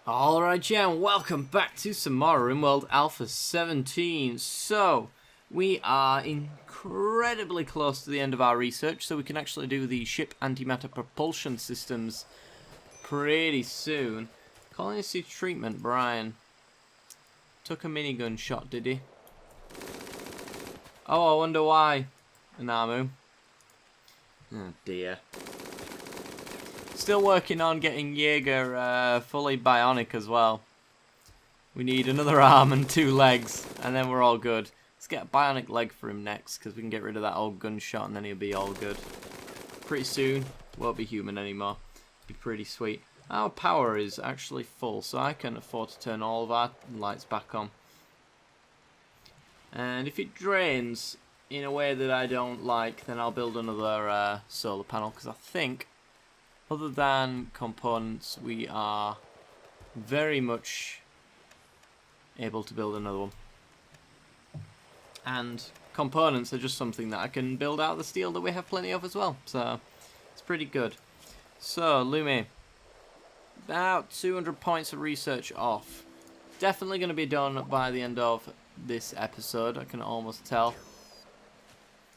Alright, yeah, and welcome back to some more Rimworld Alpha 17. So, we are incredibly close to the end of our research, so we can actually do the ship antimatter propulsion systems pretty soon. Colony treatment, Brian. Took a minigun shot, did he? Oh, I wonder why. Anamu. Oh dear. Still working on getting Jaeger fully bionic as well. We need another arm and 2 legs, and then we're all good. Let's get a bionic leg for him next, because we can get rid of that old gunshot, and then he'll be all good. Pretty soon, won't be human anymore. Be pretty sweet. Our power is actually full, so I can afford to turn all of our lights back on. And if it drains in a way that I don't like, then I'll build another solar panel, because I think, other than components, we are very much able to build another one. And components are just something that I can build out of the steel that we have plenty of as well. So, it's pretty good. So, Lumi. About 200 points of research off. Definitely going to be done by the end of this episode, I can almost tell.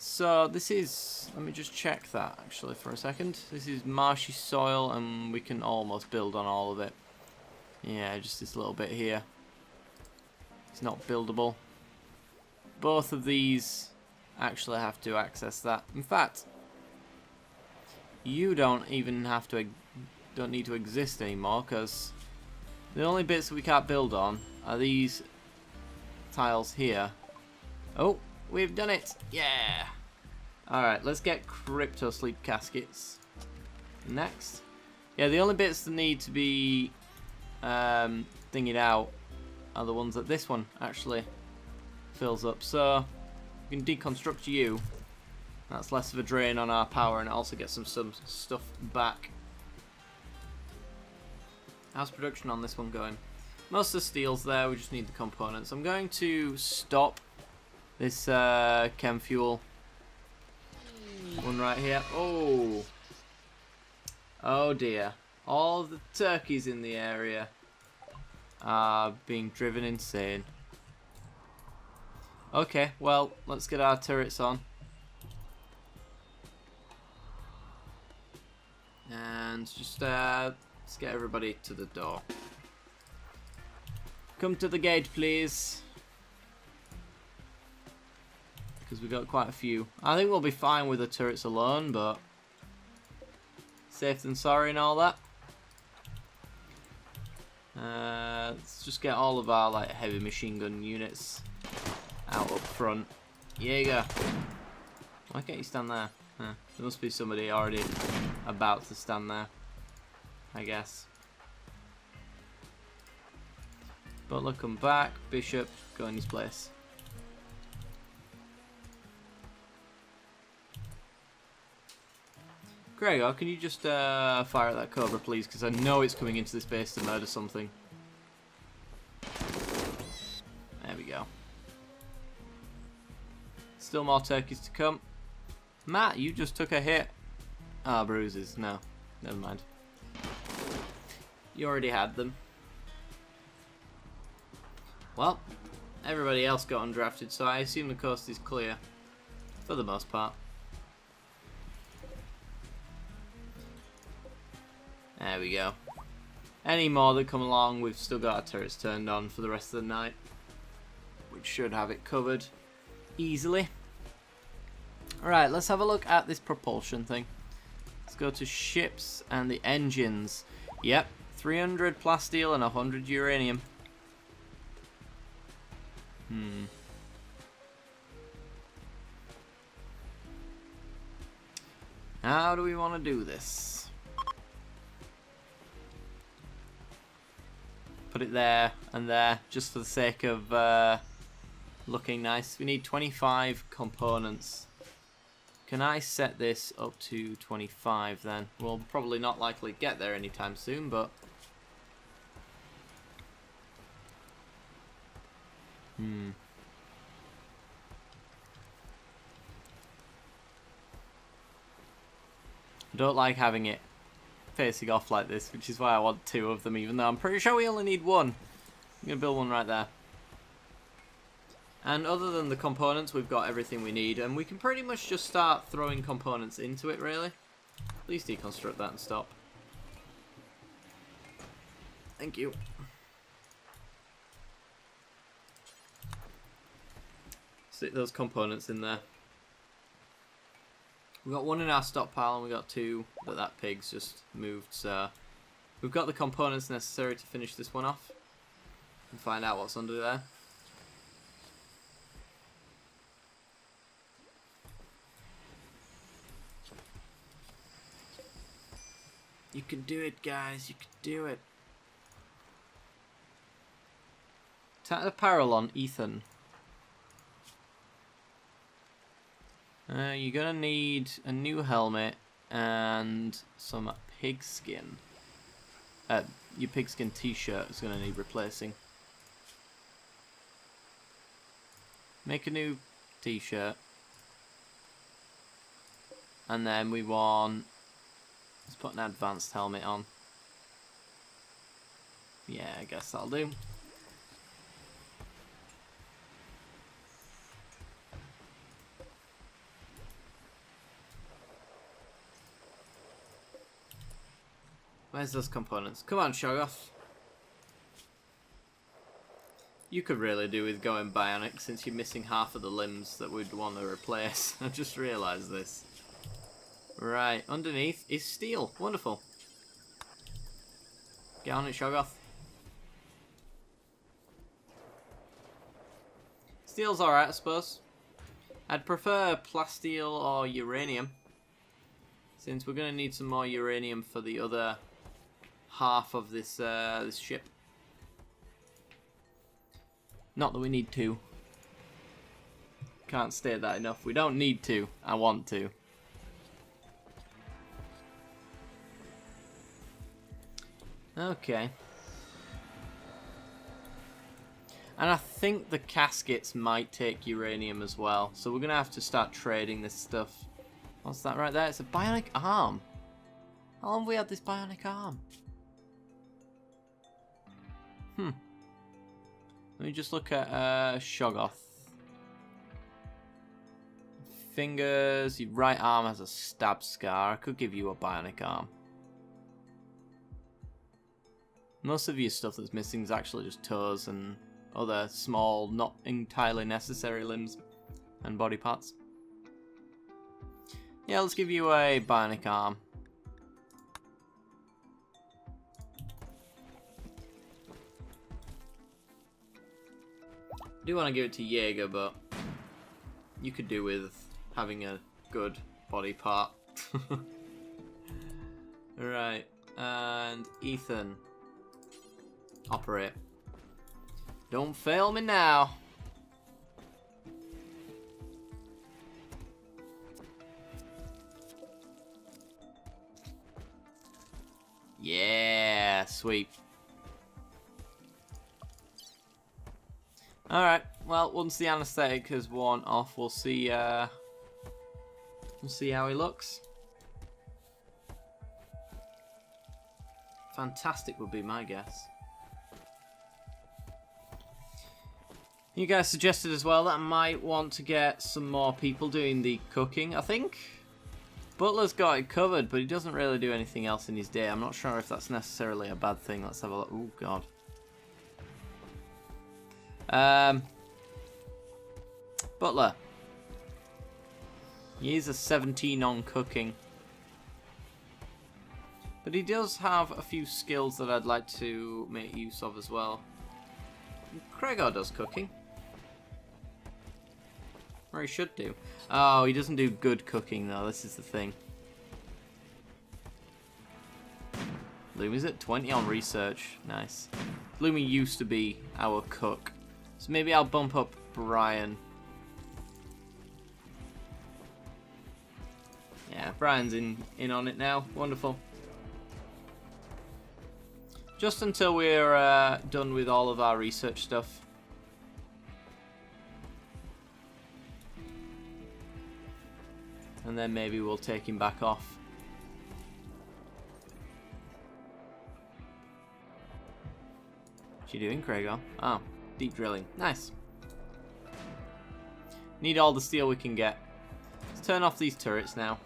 So this is, let me just check that actually for a second. This is marshy soil and we can almost build on all of it. Yeah, just this little bit here. It's not buildable. Both of these actually have to access that. In fact, you don't even have to, don't need to exist anymore, because the only bits that we can't build on are these tiles here. Oh, we've done it! Yeah! Alright, let's get crypto sleep caskets next. Yeah, the only bits that need to be thingied out are the ones that this one actually fills up. So, we can deconstruct you. That's less of a drain on our power, and it also gets some stuff back. How's production on this one going? Most of the steel's there, we just need the components. I'm going to stop this chem fuel one right here. Oh! Oh dear. All the turkeys in the area are being driven insane. Okay, well, let's get our turrets on. And just let's get everybody to the door. Come to the gate, please. Because we've got quite a few. I think we'll be fine with the turrets alone, but safe than sorry and all that. Let's just get all of our like heavy machine gun units out up front. Jaeger. Why can't you stand there? Huh. There must be somebody already about to stand there, I guess. Butler, come back. Bishop, go in his place. Gregor, can you just fire at that cobra, please? Because I know it's coming into this base to murder something. There we go. Still more turkeys to come. Matt, you just took a hit. Ah, bruises. No, never mind. You already had them. Well, everybody else got undrafted, so I assume the coast is clear. For the most part. There we go. Any more that come along, we've still got our turrets turned on for the rest of the night. Which should have it covered easily. Alright, let's have a look at this propulsion thing. Let's go to ships and the engines. Yep, 300 plasteel and 100 uranium. How do we want to do this? Put it there and there, just for the sake of looking nice. We need 25 components. Can I set this up to 25 then? We'll probably not likely get there anytime soon, but... I don't like having it facing off like this, which is why I want 2 of them, even though I'm pretty sure we only need 1. I'm going to build one right there. And other than the components, we've got everything we need, and we can pretty much just start throwing components into it, really. Please deconstruct that and stop. Thank you. Stick those components in there. We've got 1 in our stockpile, and we got 2 that pig's just moved, so we've got the components necessary to finish this one off and find out what's under there. You can do it, guys. You can do it. Attack the Paralon, Ethan. You're gonna need a new helmet and some pigskin. Your pigskin t-shirt is gonna need replacing. Make a new t-shirt. And then we want... Let's put an advanced helmet on. Yeah, I guess that'll do. Where's those components? Come on, Shoggoth. You could really do with going bionic since you're missing half of the limbs that we'd want to replace. I just realised this. Right, underneath is steel. Wonderful. Get on it, Shoggoth. Steel's alright, I suppose. I'd prefer plasteel or uranium, since we're going to need some more uranium for the other half of this this ship. Not that we need to. Can't state that enough. We don't need to. I want to. Okay. And I think the caskets might take uranium as well. So we're going to have to start trading this stuff. What's that right there? It's a bionic arm. How long have we had this bionic arm? Let me just look at Shoggoth. Fingers. Your right arm has a stab scar. I could give you a bionic arm. Most of your stuff that's missing is actually just toes and other small, not entirely necessary limbs and body parts. Yeah, let's give you a bionic arm. I do want to give it to Jaeger, but you could do with having a good body part. Right, and Ethan. Operate. Don't fail me now. Yeah, sweet. Alright, well, once the anesthetic has worn off, we'll see how he looks. Fantastic would be my guess. You guys suggested as well that I might want to get some more people doing the cooking, I think. Butler's got it covered, but he doesn't really do anything else in his day. I'm not sure if that's necessarily a bad thing. Let's have a look. Oh, God. Butler. He's a 17 on cooking. But he does have a few skills that I'd like to make use of as well. Gregor does cooking. Or he should do. Oh, he doesn't do good cooking though, this is the thing. Lumi's at 20 on research. Nice. Lumi used to be our cook. So maybe I'll bump up Brian. Yeah, Brian's in on it now. Wonderful. Just until we're done with all of our research stuff. And then maybe we'll take him back off. What you doing, Craigo? Oh, deep drilling. Nice. Need all the steel we can get. Let's turn off these turrets now.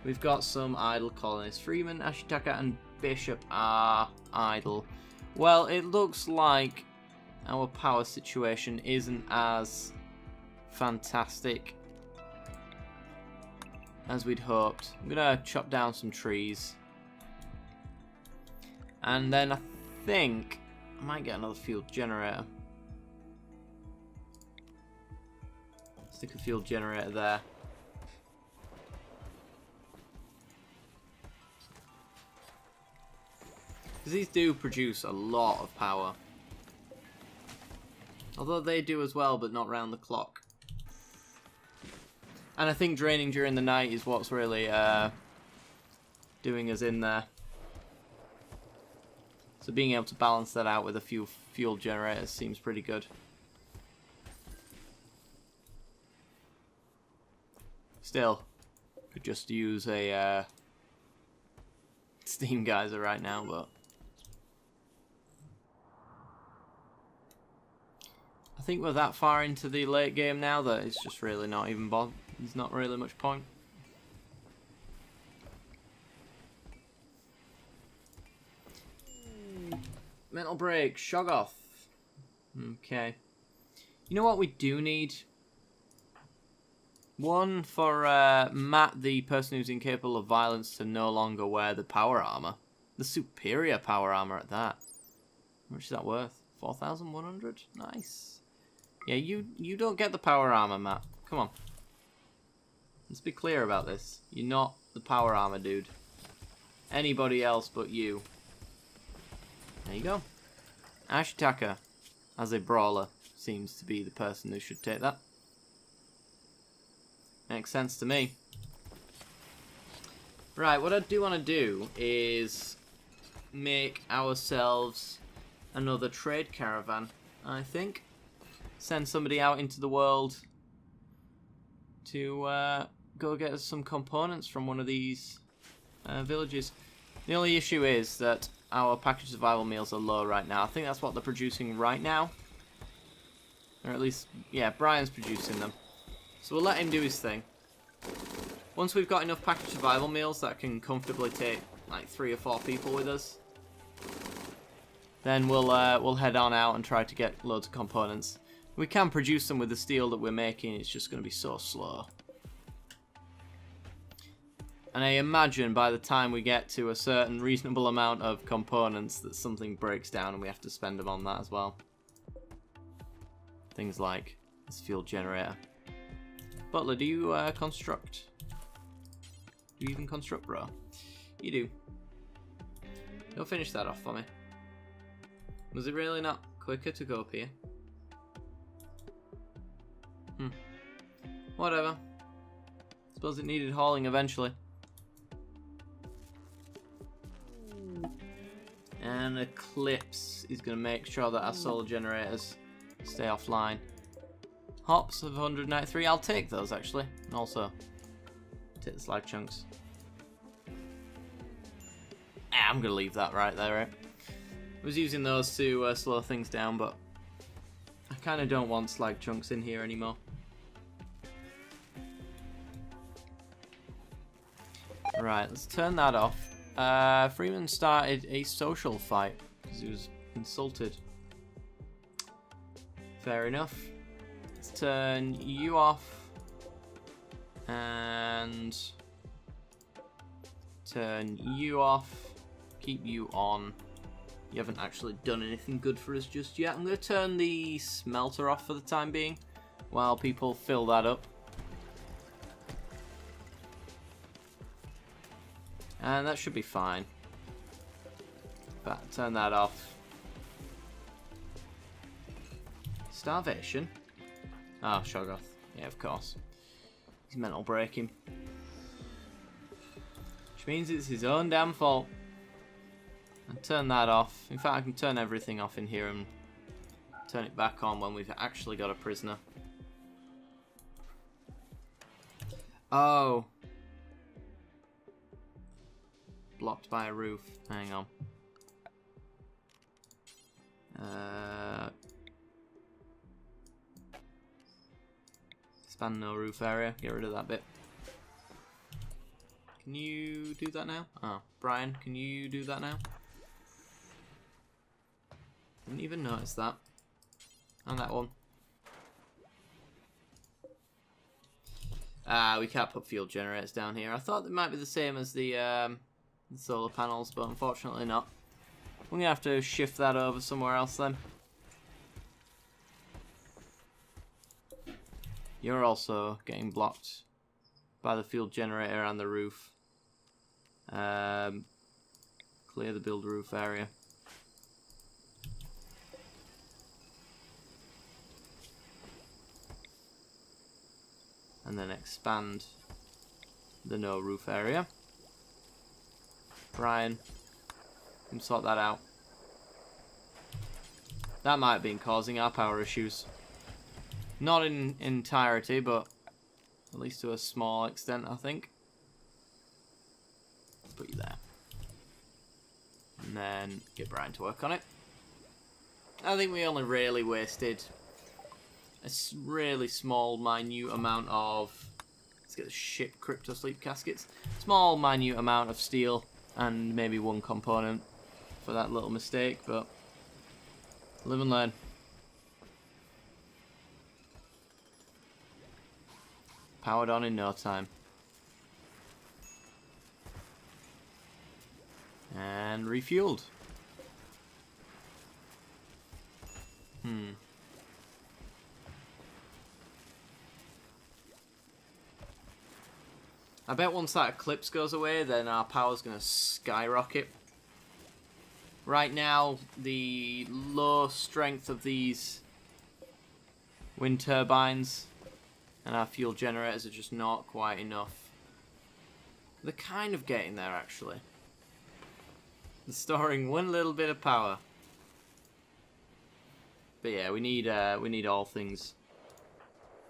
We've got some idle colonists. Freeman, Ashitaka, and Bishop are idle. Well, it looks like our power situation isn't as fantastic as we'd hoped. I'm gonna chop down some trees. And then I think I might get another fuel generator. Stick a fuel generator there. Because these do produce a lot of power. Although they do as well, but not round the clock. And I think draining during the night is what's really doing us in there. So being able to balance that out with a few fuel generators seems pretty good. Still, could just use a steam geyser right now, but I think we're that far into the late game now that it's just really not even there's not really much point. Mental break, Shoggoth. Okay. You know what we do need? One for Matt, the person who's incapable of violence, to no longer wear the power armor. The superior power armor at that. How much is that worth? 4,100? Nice. Yeah, you don't get the power armor, Matt. Come on. Let's be clear about this. You're not the power armor dude. Anybody else but you. There you go. Ashitaka, as a brawler, seems to be the person who should take that. Makes sense to me. Right, what I do want to do is make ourselves another trade caravan, I think. Send somebody out into the world to go get us some components from one of these villages. The only issue is that our packaged survival meals are low right now. I think that's what they're producing right now. Or at least, yeah, Brian's producing them. So we'll let him do his thing. Once we've got enough packaged survival meals that can comfortably take like 3 or 4 people with us, then we'll head on out and try to get loads of components. We can produce them with the steel that we're making, it's just going to be so slow. And I imagine by the time we get to a certain reasonable amount of components that something breaks down and we have to spend them on that as well. Things like this fuel generator. Butler, do you construct? Do you even construct, bro? You do. Go finish that off for me. Was it really not quicker to go up here? Whatever. Suppose it needed hauling eventually. And Eclipse is going to make sure that our solar generators stay offline. Hops of 193. I'll take those actually. And also take the slag chunks. I'm going to leave that right there, right? I was using those to slow things down, but I kind of don't want slag chunks in here anymore. Right, let's turn that off. Freeman started a social fight because he was insulted. Fair enough. Let's turn you off. And turn you off. Keep you on. You haven't actually done anything good for us just yet. I'm going to turn the smelter off for the time being while people fill that up. And that should be fine. But turn that off. Starvation? Oh, Shoggoth. Yeah, of course. He's mental breaking. Which means it's his own damn fault. And turn that off. In fact, I can turn everything off in here and turn it back on when we've actually got a prisoner. Oh. Blocked by a roof. Hang on. Expand no roof area. Get rid of that bit. Can you do that now? Oh, Brian, can you do that now? Didn't even notice that. And that one. We can't put fuel generators down here. I thought they might be the same as the solar panels, but unfortunately not. We're going to have to shift that over somewhere else then. You're also getting blocked by the fuel generator and the roof. Clear the build roof area. And then expand the no roof area. Brian, can sort that out. That might have been causing our power issues. Not in entirety, but at least to a small extent, I think. Let's put you there. And then get Brian to work on it. I think we only really wasted a really small, minute amount of... Let's get the ship crypto sleep caskets. Small, minute amount of steel and maybe one component for that little mistake, but live and learn. Powered on in no time. And refueled. I bet once that eclipse goes away, then our power's going to skyrocket. Right now, the low strength of these wind turbines and our fuel generators are just not quite enough. They're kind of getting there, actually. They're storing one little bit of power. But yeah, we need all things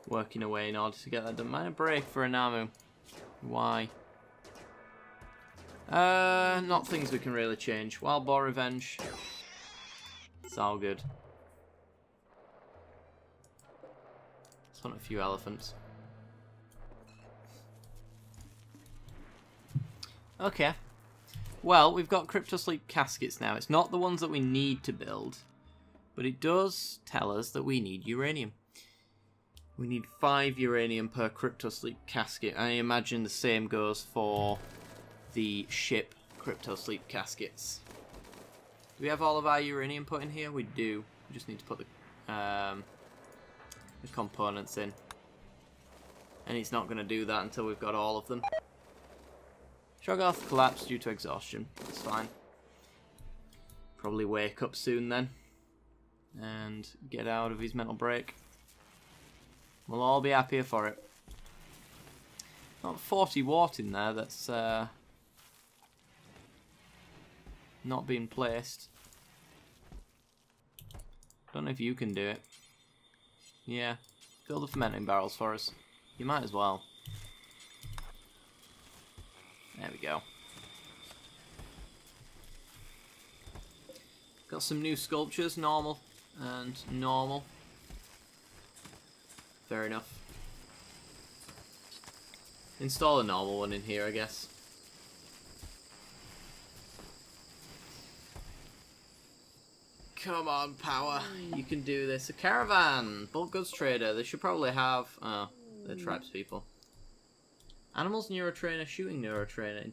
working away in order to get that done. Minor break for Anamu. Why? Not things we can really change. Wild Boar Revenge. It's all good. Let's hunt a few elephants. Okay. Well, we've got Crypto Sleep caskets now. It's not the ones that we need to build, but it does tell us that we need uranium. We need 5 uranium per Crypto Sleep casket. I imagine the same goes for the ship Crypto Sleep caskets. Do we have all of our uranium put in here? We do. We just need to put the components in. And it's not going to do that until we've got all of them. Shoggoth collapsed due to exhaustion. That's fine. Probably wake up soon then. And get out of his mental break. We'll all be happier for it. Not 40 watt in there, that's not being placed. Don't know if you can do it. Yeah, fill the fermenting barrels for us. You might as well. There we go. Got some new sculptures, normal and normal. Fair enough. Install a normal one in here, I guess. Come on, power. You can do this. A caravan. Bulk goods trader. They should probably have... Oh, they're tribes people. Animals neurotrainer, shooting neurotrainer,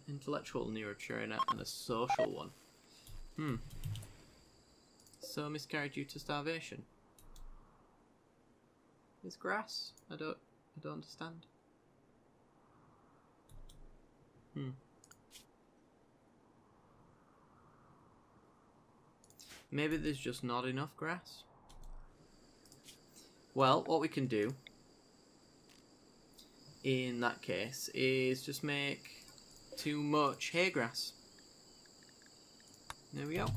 intellectual neurotrainer, and a social one. So miscarried due to starvation. It's grass. I don't understand. Maybe there's just not enough grass. Well, what we can do in that case is just make too much hay grass. There we go.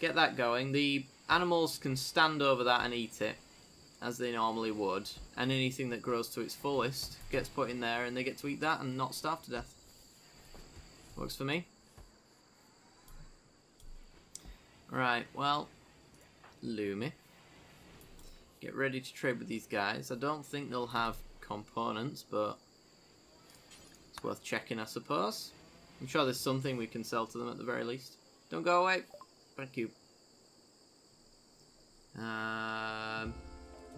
Get that going. The animals can stand over that and eat it, as they normally would, and anything that grows to its fullest gets put in there and they get to eat that and not starve to death. Works for me. Right, well, Lumi, get ready to trade with these guys. I don't think they'll have components, but it's worth checking, I suppose. I'm sure there's something we can sell to them at the very least. Don't go away. Thank you.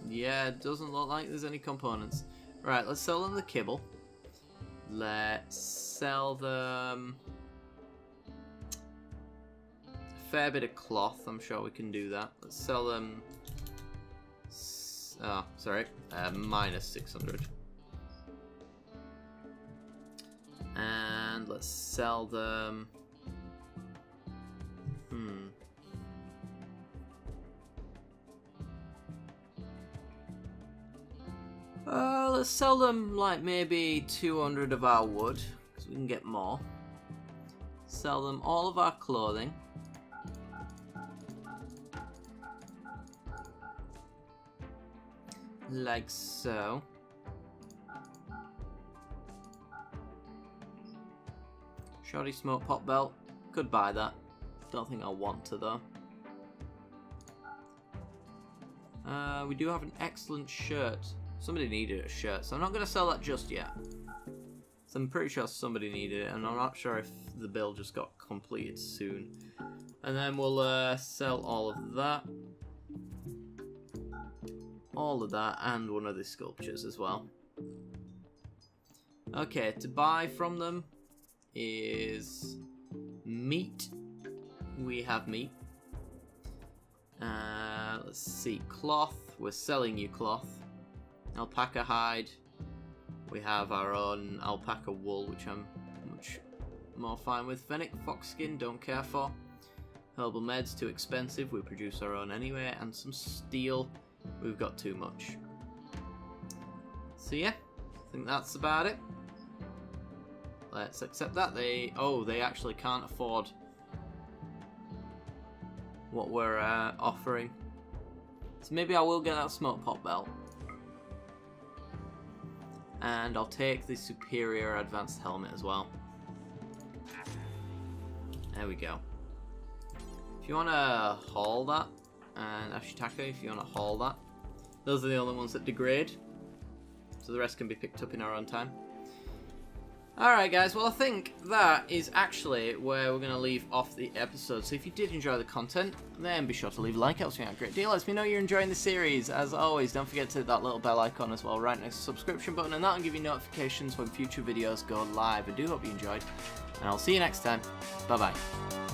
Yeah, it doesn't look like there's any components. Right, let's sell them the kibble. Let's sell them a fair bit of cloth. I'm sure we can do that. Let's sell them... Oh, sorry. Minus 600. And let's sell them... Let's sell them like maybe 200 of our wood, because we can get more. Sell them all of our clothing. Like so. Shoddy smoke pot belt. Could buy that. Don't think I'll want to though. We do have an excellent shirt. Somebody needed a shirt, so I'm not going to sell that just yet. So I'm pretty sure somebody needed it, and I'm not sure if the build just got completed soon. And then we'll sell all of that. All of that, and one of the sculptures as well. Okay, to buy from them is meat. We have meat. Let's see, cloth. We're selling you cloth. Alpaca hide. We have our own alpaca wool, which I'm much more fine with. Fennec fox skin, don't care for. Herbal meds, too expensive. We produce our own anyway. And some steel. We've got too much. So yeah, I think that's about it. Let's accept that. They actually can't afford what we're offering. So maybe I will get that smoke pot belt. And I'll take the superior advanced helmet as well. There we go. If you want to haul that, and Ashitaka, if you want to haul that, those are the only ones that degrade. So the rest can be picked up in our own time. Alright guys, well I think that is actually where we're going to leave off the episode. So if you did enjoy the content, then be sure to leave a like, helps me out a great deal. Lets me know you're enjoying the series. As always, don't forget to hit that little bell icon as well right next to the subscription button, and that'll give you notifications when future videos go live. I do hope you enjoyed, and I'll see you next time. Bye bye.